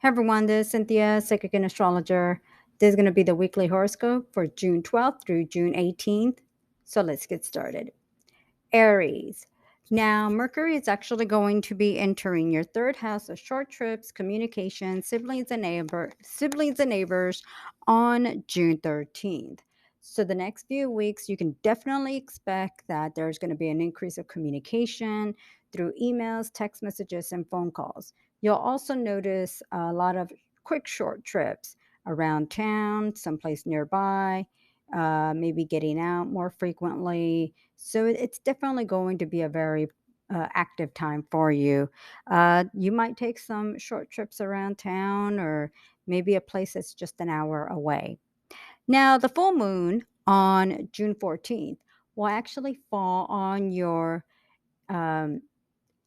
Hey everyone, this is Cynthia, psychic and astrologer. This is going to be the weekly horoscope for June 12th through June 18th. So let's get started. Aries. Now, Mercury is actually going to be entering your third house of short trips, communication, siblings and neighbors on June 13th. So the next few weeks, you can definitely expect that there's going to be an increase of communication through emails, text messages, and phone calls. You'll also notice a lot of quick short trips around town, someplace nearby, maybe getting out more frequently. So it's definitely going to be a very active time for you. You might take some short trips around town or maybe a place that's just an hour away. Now, the full moon on June 14th will actually fall on um,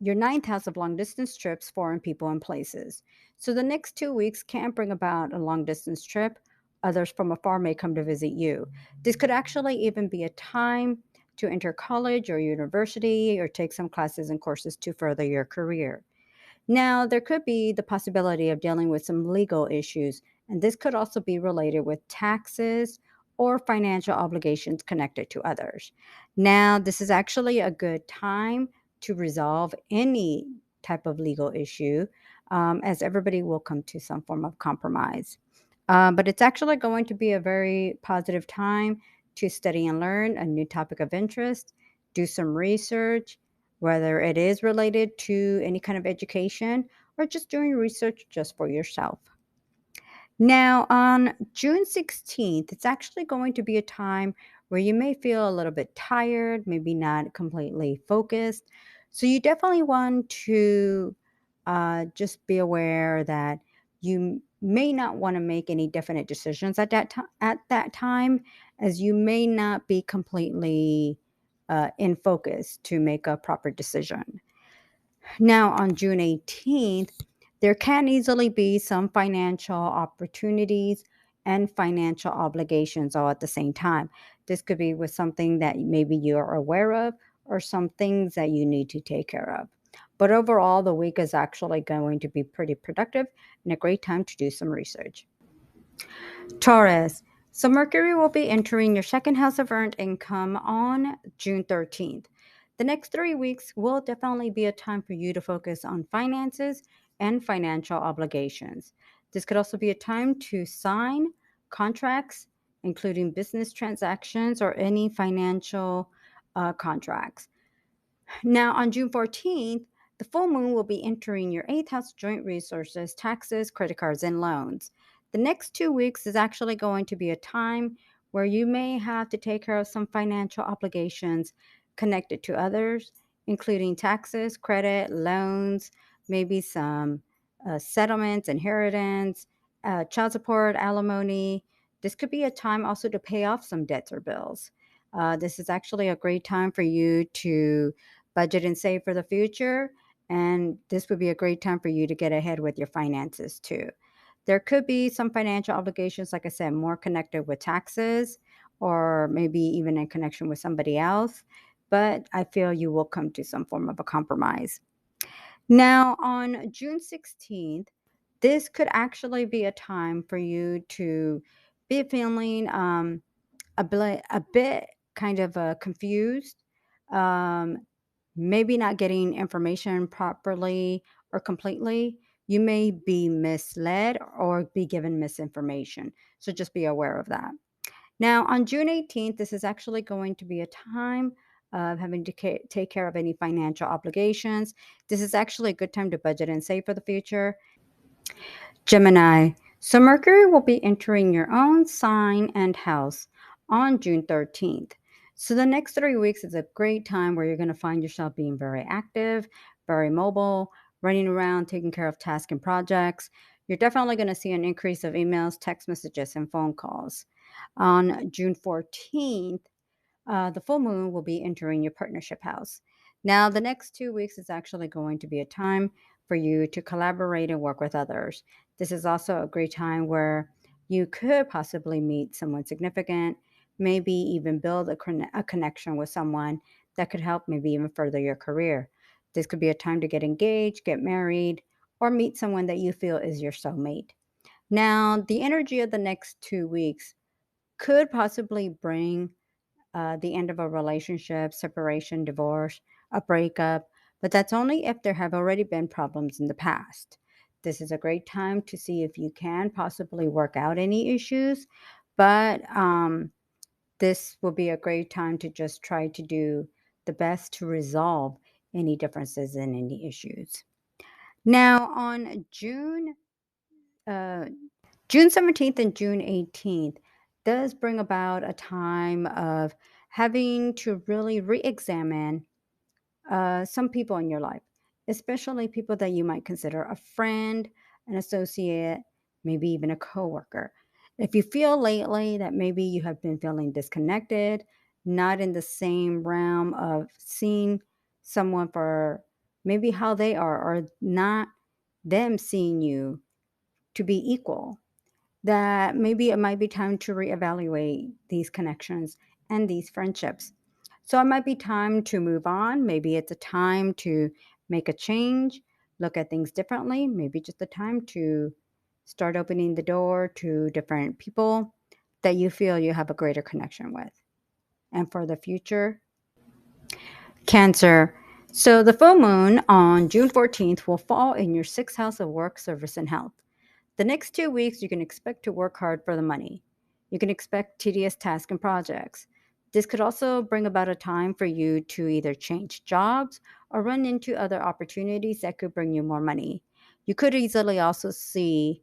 your ninth house of long distance trips, foreign people, and places. So the next 2 weeks can bring about a long distance trip. Others from afar may come to visit you. This could actually even be a time to enter college or university or take some classes and courses to further your career. Now, there could be the possibility of dealing with some legal issues, and this could also be related with taxes or financial obligations connected to others. Now, this is actually a good time to resolve any type of legal issue, as everybody will come to some form of compromise. But it's actually going to be a very positive time to study and learn a new topic of interest, do some research, whether it is related to any kind of education or just doing research just for yourself. Now, on June 16th, it's actually going to be a time where you may feel a little bit tired, maybe not completely focused. So, you definitely want to just be aware that you may not want to make any definite decisions at that time, as you may not be completely in focus to make a proper decision. Now, on June 18th, there can easily be some financial opportunities and financial obligations all at the same time. This could be with something that maybe you're aware of or some things that you need to take care of. But overall, the week is actually going to be pretty productive and a great time to do some research. Taurus. So Mercury will be entering your second house of earned income on June 13th. The next 3 weeks will definitely be a time for you to focus on finances and financial obligations. This could also be a time to sign contracts, including business transactions or any financial contracts. Now, on June 14th, the full moon will be entering your eighth house joint resources, taxes, credit cards, and loans. The next 2 weeks is actually going to be a time where you may have to take care of some financial obligations connected to others, including taxes, credit, loans, maybe some settlements, inheritance, child support, alimony. This could be a time also to pay off some debts or bills. This is actually a great time for you to budget and save for the future. And this would be a great time for you to get ahead with your finances too. There could be some financial obligations, like I said, more connected with taxes or maybe even in connection with somebody else. But I feel you will come to some form of a compromise. Now, on June 16th, this could actually be a time for you to be feeling a bit kind of confused, um, maybe not getting information properly or completely. You may be misled or be given misinformation. So just be aware of that. Now, on June 18th, this is actually going to be a time of having to take care of any financial obligations. This is actually a good time to budget and save for the future. Gemini. So Mercury will be entering your own sign and house on June 13th. So the next 3 weeks is a great time where you're going to find yourself being very active, very mobile, running around, taking care of tasks and projects. You're definitely going to see an increase of emails, text messages, and phone calls. On June 14th, the full moon will be entering your partnership house. Now, the next 2 weeks is actually going to be a time for you to collaborate and work with others. This is also a great time where you could possibly meet someone significant, maybe even build a connection with someone that could help maybe even further your career. This could be a time to get engaged, get married, or meet someone that you feel is your soulmate. Now, the energy of the next 2 weeks could possibly bring the end of a relationship, separation, divorce, a breakup, but that's only if there have already been problems in the past. This is a great time to see if you can possibly work out any issues, but this will be a great time to just try to do the best to resolve any differences and any issues. Now, on uh, June 17th and June 18th does bring about a time of having to really re examine some people in your life, especially people that you might consider a friend, an associate, maybe even a coworker. If you feel lately that maybe you have been feeling disconnected, not in the same realm of seeing someone for maybe how they are, or not them seeing you to be equal, that maybe it might be time to reevaluate these connections and these friendships. So it might be time to move on. Maybe it's a time to make a change, look at things differently. Maybe just a time to start opening the door to different people that you feel you have a greater connection with. And for the future, Cancer. So the full moon on June 14th will fall in your sixth house of work, service, and health. The next 2 weeks, you can expect to work hard for the money. You can expect tedious tasks and projects. This could also bring about a time for you to either change jobs or run into other opportunities that could bring you more money. You could easily also see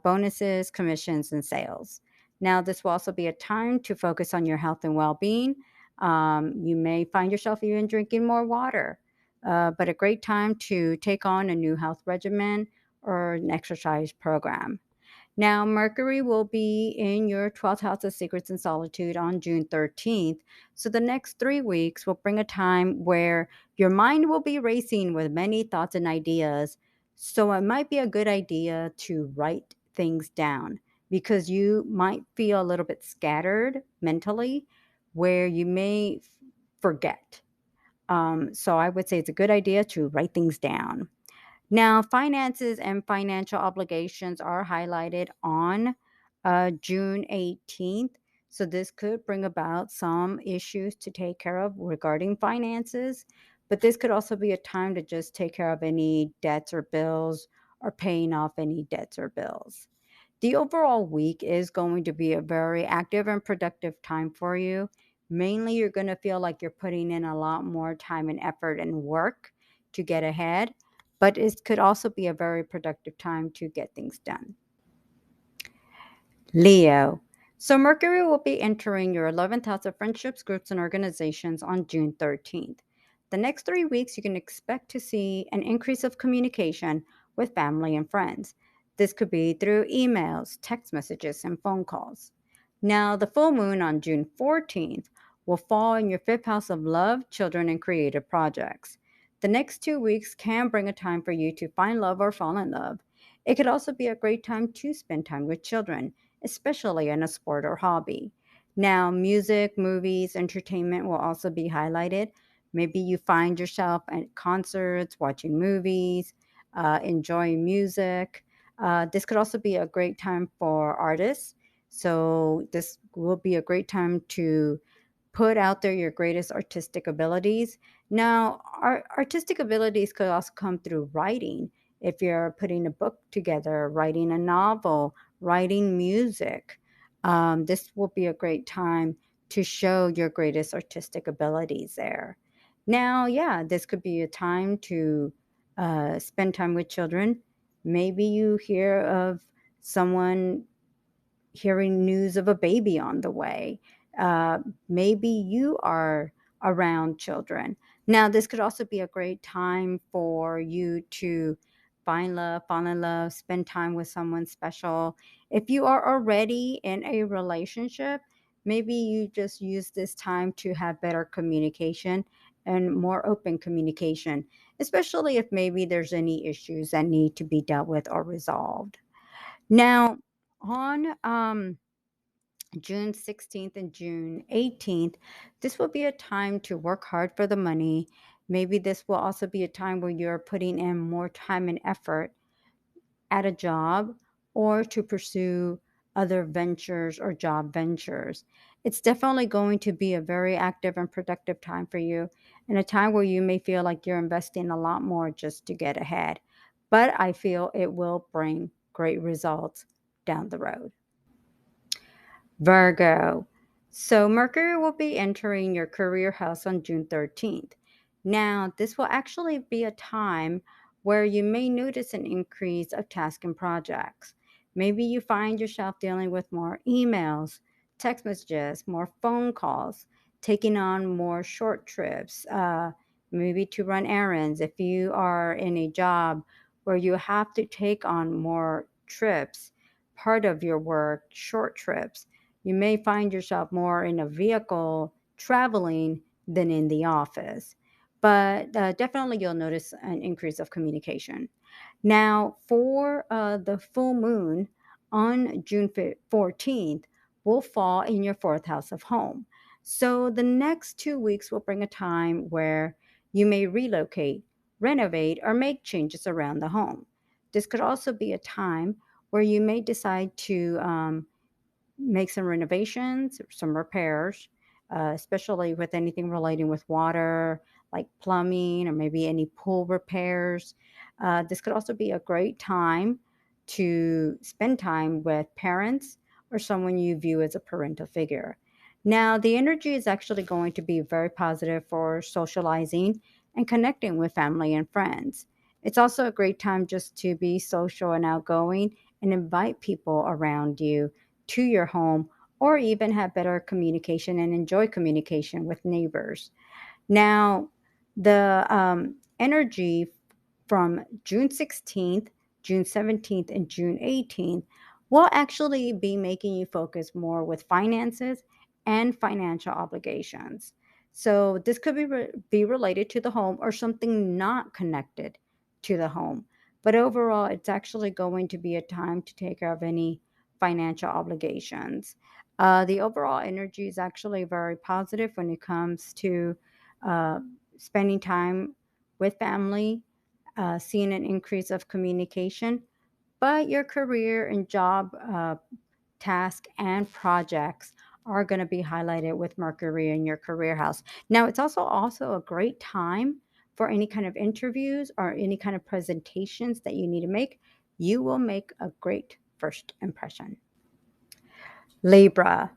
bonuses, commissions, and sales. Now, this will also be a time to focus on your health and well being. You may find yourself even drinking more water, but a great time to take on a new health regimen or an exercise program. Now, Mercury will be in your 12th house of secrets and solitude on June 13th. So, the next 3 weeks will bring a time where your mind will be racing with many thoughts and ideas. So, it might be a good idea to write things down because you might feel a little bit scattered mentally where you may forget. So, I would say it's a good idea to write things down. Now, finances and financial obligations are highlighted on June 18th. So, this could bring about some issues to take care of regarding finances, but this could also be a time to just take care of any debts or bills or paying off any debts or bills. The overall week is going to be a very active and productive time for you. Mainly, you're going to feel like you're putting in a lot more time and effort and work to get ahead, but it could also be a very productive time to get things done. Leo. So Mercury will be entering your 11th house of friendships, groups, and organizations on June 13th. The next 3 weeks, you can expect to see an increase of communication with family and friends. This could be through emails, text messages, and phone calls. Now, the full moon on June 14th will fall in your fifth house of love, children, and creative projects. The next 2 weeks can bring a time for you to find love or fall in love. It could also be a great time to spend time with children, especially in a sport or hobby. Now, music, movies, entertainment will also be highlighted. Maybe you find yourself at concerts, watching movies, enjoying music. This could also be a great time for artists. So, this will be a great time to put out there your greatest artistic abilities. Now, artistic abilities could also come through writing. If you're putting a book together, writing a novel, writing music, this will be a great time to show your greatest artistic abilities there. Now, yeah, this could be a time to spend time with children. Maybe you hear of someone hearing news of a baby on the way. Uh, Maybe you are around children. Now, this could also be a great time for you to find love, fall in love, spend time with someone special. If you are already in a relationship, maybe you just use this time to have better communication and more open communication, especially if maybe there's any issues that need to be dealt with or resolved. Now, on June 16th and June 18th, this will be a time to work hard for the money. Maybe this will also be a time where you're putting in more time and effort at a job or to pursue other ventures or job ventures. It's definitely going to be a very active and productive time for you, and a time where you may feel like you're investing a lot more just to get ahead. But I feel it will bring great results down the road. Virgo. So Mercury will be entering your career house on June 13th. Now, this will actually be a time where you may notice an increase of tasks and projects. Maybe you find yourself dealing with more emails, text messages, more phone calls, taking on more short trips, maybe to run errands. If you are in a job where you have to take on more trips, part of your work, short trips, you may find yourself more in a vehicle traveling than in the office. But definitely, you'll notice an increase of communication. Now, for the full moon on June 14th, will fall in your fourth house of home. So the next 2 weeks will bring a time where you may relocate, renovate, or make changes around the home. This could also be a time where you may decide to make some renovations, some repairs, especially with anything relating with water, like plumbing or maybe any pool repairs. This could also be a great time to spend time with parents or someone you view as a parental figure. Now, the energy is actually going to be very positive for socializing and connecting with family and friends. It's also a great time just to be social and outgoing and invite people around you to your home, or even have better communication and enjoy communication with neighbors. Now, the energy from June 16th, June 17th, and June 18th will actually be making you focus more with finances and financial obligations. So this could be related to the home or something not connected to the home. But overall, it's actually going to be a time to take care of any financial obligations. The overall energy is actually very positive when it comes to uh, spending time with family, seeing an increase of communication, but your career and job task and projects are going to be highlighted with Mercury in your career house. Now, it's also a great time for any kind of interviews or any kind of presentations that you need to make. You will make a great first impression. Libra.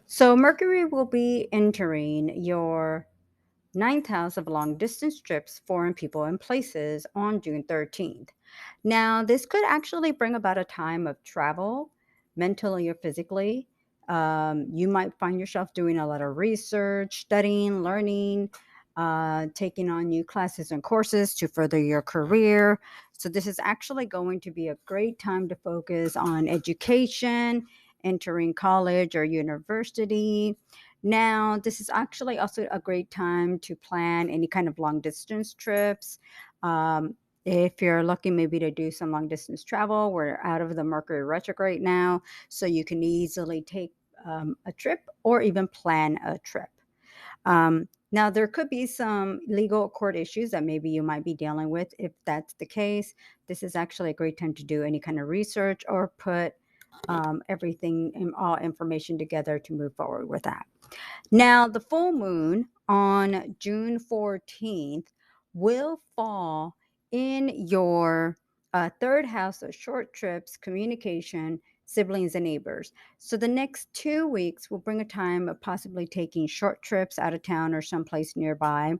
So Mercury will be entering your ninth house of long distance trips, foreign people, and places on June 13th. Now, this could actually bring about a time of travel, mentally or physically. You might find yourself doing a lot of research, studying, learning, taking on new classes and courses to further your career. So, this is actually going to be a great time to focus on education, entering college or university. Now, this is actually also a great time to plan any kind of long distance trips. Um, if you're looking maybe to do some long distance travel, we're out of the Mercury retrograde now, so you can easily take a trip or even plan a trip. Now, there could be some legal court issues that maybe you might be dealing with. If that's the case, this is actually a great time to do any kind of research or put everything and all information together to move forward with that. Now, the full moon on June 14th will fall in your third house of short trips, communication, siblings, and neighbors. So, the next 2 weeks will bring a time of possibly taking short trips out of town or someplace nearby.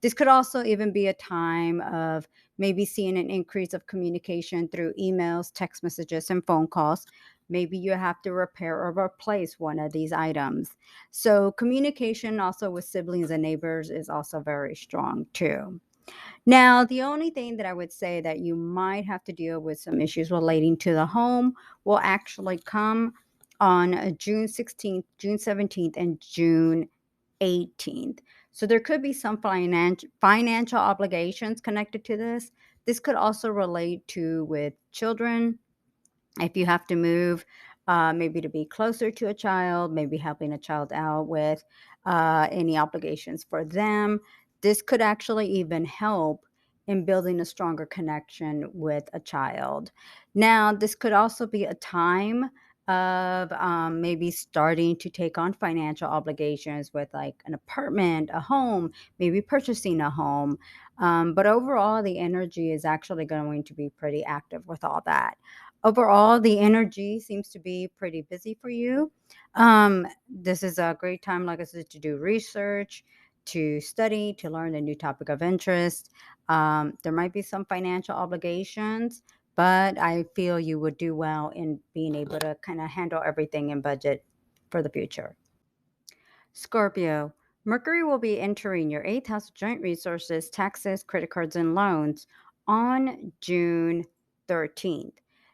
This could also even be a time of maybe seeing an increase of communication through emails, text messages, and phone calls. Maybe you have to repair or replace one of these items. So communication also with siblings and neighbors is also very strong too. Now, the only thing that I would say that you might have to deal with some issues relating to the home will actually come on June 16th, June 17th, and June 18th. So there could be some financial obligations connected to this. This could also relate to with children, if you have to move, maybe to be closer to a child, maybe helping a child out with any obligations for them. This could actually even help in building a stronger connection with a child. Now, this could also be a time of maybe starting to take on financial obligations with like an apartment, a home, maybe purchasing a home. But overall, the energy is actually going to be pretty active with all that. Overall, the energy seems to be pretty busy for you. This is a great time, like I said, to do research, to study, to learn a new topic of interest. There might be some financial obligations, but I feel you would do well in being able to kind of handle everything in budget for the future. Scorpio, Mercury will be entering your eighth house of joint resources, taxes, credit cards, and loans on June 13th.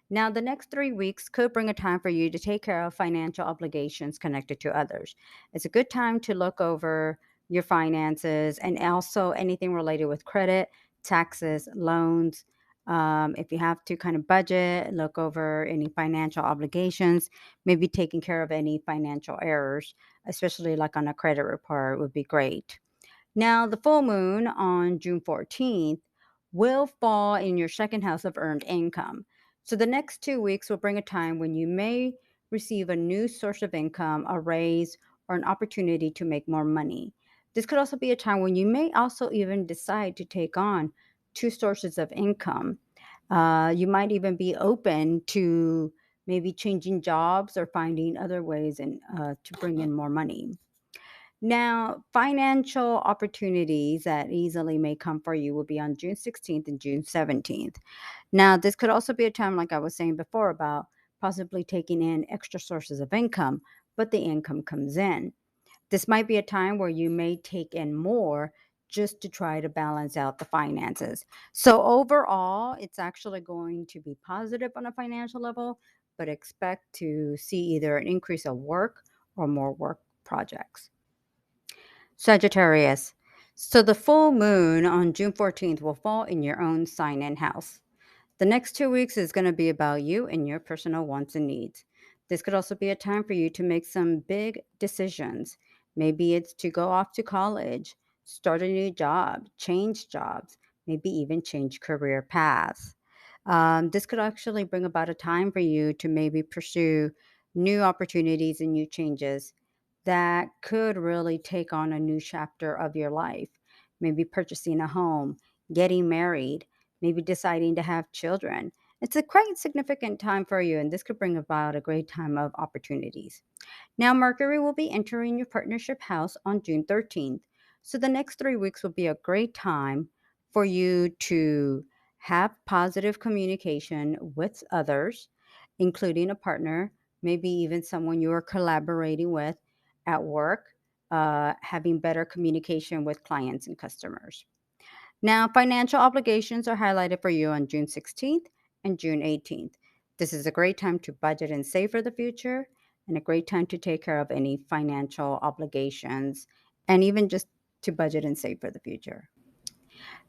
Now, the next 3 weeks could bring a time for you to take care of financial obligations connected to others. It's a good time to look over your finances and also anything related with credit, taxes, loans. If you have to kind of budget, look over any financial obligations, maybe taking care of any financial errors, especially like on a credit report, would be great. Now, the full moon on June 14th will fall in your second house of earned income. So the next 2 weeks will bring a time when you may receive a new source of income, a raise, or an opportunity to make more money. This could also be a time when you may also even decide to take on two sources of income. You might even be open to maybe changing jobs or finding other ways to bring in more money. Now, financial opportunities that easily may come for you will be on June 16th and June 17th. Now, this could also be a time, like I was saying before, about possibly taking in extra sources of income, but the income comes in. This might be a time where you may take in more just to try to balance out the finances. So, overall, it's actually going to be positive on a financial level, but expect to see either an increase of work or more work projects. Sagittarius. So the full moon on June 14th will fall in your own sign and house. The next 2 weeks is going to be about you and your personal wants and needs. This could also be a time for you to make some big decisions. Maybe it's to go off to college, start a new job, change jobs, maybe even change career paths. This could actually bring about a time for you to maybe pursue new opportunities and new changes that could really take on a new chapter of your life. Maybe purchasing a home, getting married, maybe deciding to have children. It's a quite significant time for you, and this could bring about a great time of opportunities. Now, Mercury will be entering your partnership house on June 13th. So, the next 3 weeks will be a great time for you to have positive communication with others, including a partner, maybe even someone you are collaborating with at work, having better communication with clients and customers. Now, financial obligations are highlighted for you on June 16th and June 18th. This is a great time to budget and save for the future, and a great time to take care of any financial obligations, and even just to budget and save for the future.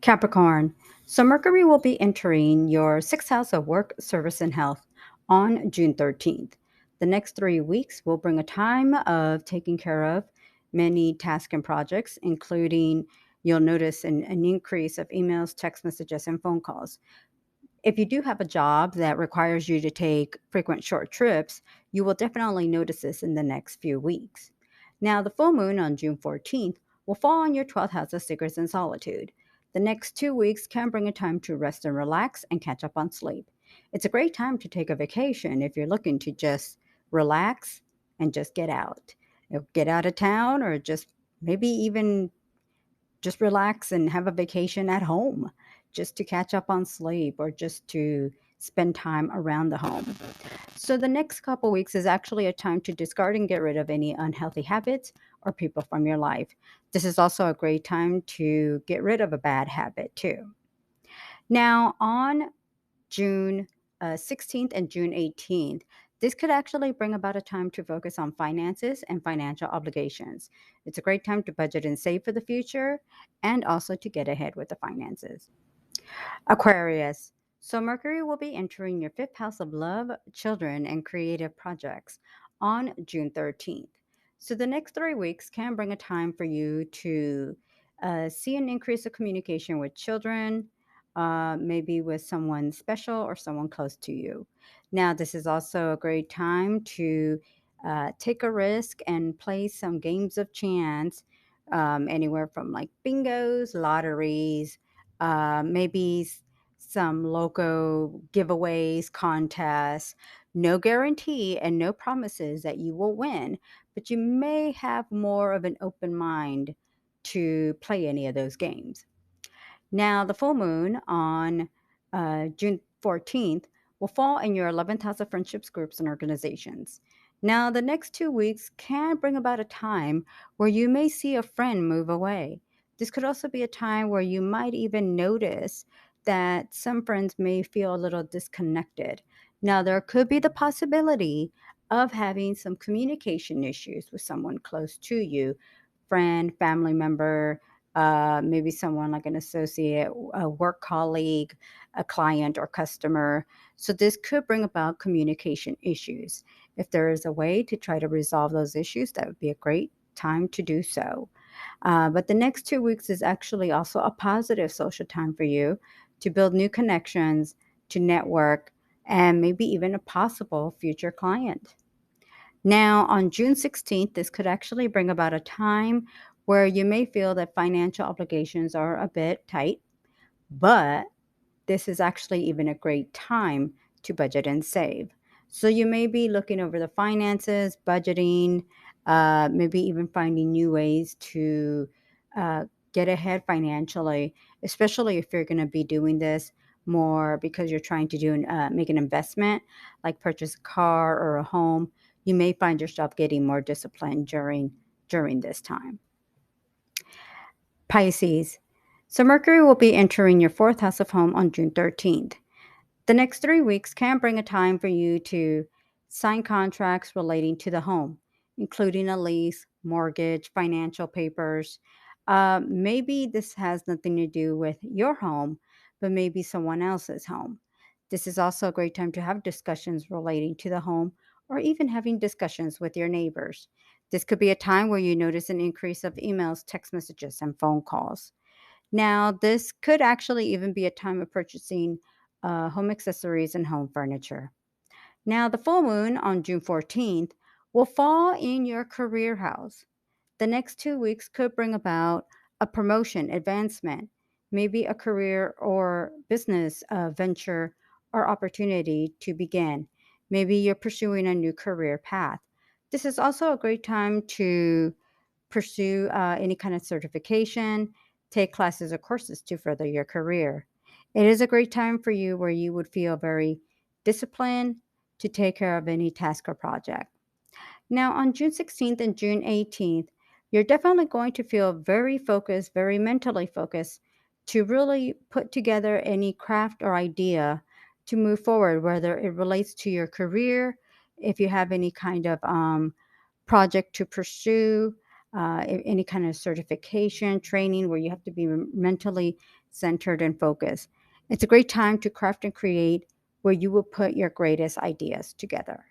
Capricorn. So, Mercury will be entering your sixth house of work, service, and health on June 13th. The next 3 weeks will bring a time of taking care of many tasks and projects, including you'll notice an increase of emails, text messages, and phone calls. If you do have a job that requires you to take frequent short trips, you will definitely notice this in the next few weeks. Now, the full moon on June 14th will fall on your 12th house of secrets and solitude. The next 2 weeks can bring a time to rest and relax and catch up on sleep. It's a great time to take a vacation if you're looking to just relax and just get out. Get out of town, or just maybe even just relax and have a vacation at home, just to catch up on sleep or just to spend time around the home. So the next couple weeks is actually a time to discard and get rid of any unhealthy habits or people from your life. This is also a great time to get rid of a bad habit too. Now, on June 16th and June 18th, this could actually bring about a time to focus on finances and financial obligations. It's a great time to budget and save for the future, and also to get ahead with the finances. Aquarius. So, Mercury will be entering your fifth house of love, children, and creative projects on June 13th. So, the next 3 weeks can bring a time for you to see an increase of communication with children, maybe with someone special or someone close to you. Now, this is also a great time to take a risk and play some games of chance, anywhere from like bingos, lotteries, maybe some local giveaways, contests. No guarantee and no promises that you will win, but you may have more of an open mind to play any of those games. Now, the full moon on June 14th will fall in your 11th house of friendships, groups, and organizations. Now, the next 2 weeks can bring about a time where you may see a friend move away. This could also be a time where you might even notice that some friends may feel a little disconnected. Now, there could be the possibility of having some communication issues with someone close to you, friend, family member, maybe someone like an associate, a work colleague, a client, or customer. So, this could bring about communication issues. If there is a way to try to resolve those issues, that would be a great time to do so. But the next 2 weeks is actually also a positive social time for you to build new connections, to network, and maybe even a possible future client. Now, on June 16th, this could actually bring about a time where you may feel that financial obligations are a bit tight, but this is actually even a great time to budget and save. So you may be looking over the finances, budgeting, maybe even finding new ways to uh, get ahead financially, especially if you're going to be doing this more because you're trying to make an investment, like purchase a car or a home. You may find yourself getting more disciplined during this time. Pisces. So Mercury will be entering your fourth house of home on June 13th. The next 3 weeks can bring a time for you to sign contracts relating to the home, including a lease, mortgage, financial papers. Maybe this has nothing to do with your home, but maybe someone else's home. This is also a great time to have discussions relating to the home or even having discussions with your neighbors. This could be a time where you notice an increase of emails, text messages, and phone calls. Now, this could actually even be a time of purchasing home accessories and home furniture. Now, the full moon on June 14th will fall in your career house. The next 2 weeks could bring about a promotion, advancement, maybe a career or business venture or opportunity to begin. Maybe you're pursuing a new career path. This is also a great time to pursue any kind of certification, take classes or courses to further your career. It is a great time for you where you would feel very disciplined to take care of any task or project. Now, on June 16th and June 18th, you're definitely going to feel very focused, very mentally focused to really put together any craft or idea to move forward, whether it relates to your career, if you have any kind of project to pursue, any kind of certification, training where you have to be mentally centered and focused. It's a great time to craft and create where you will put your greatest ideas together.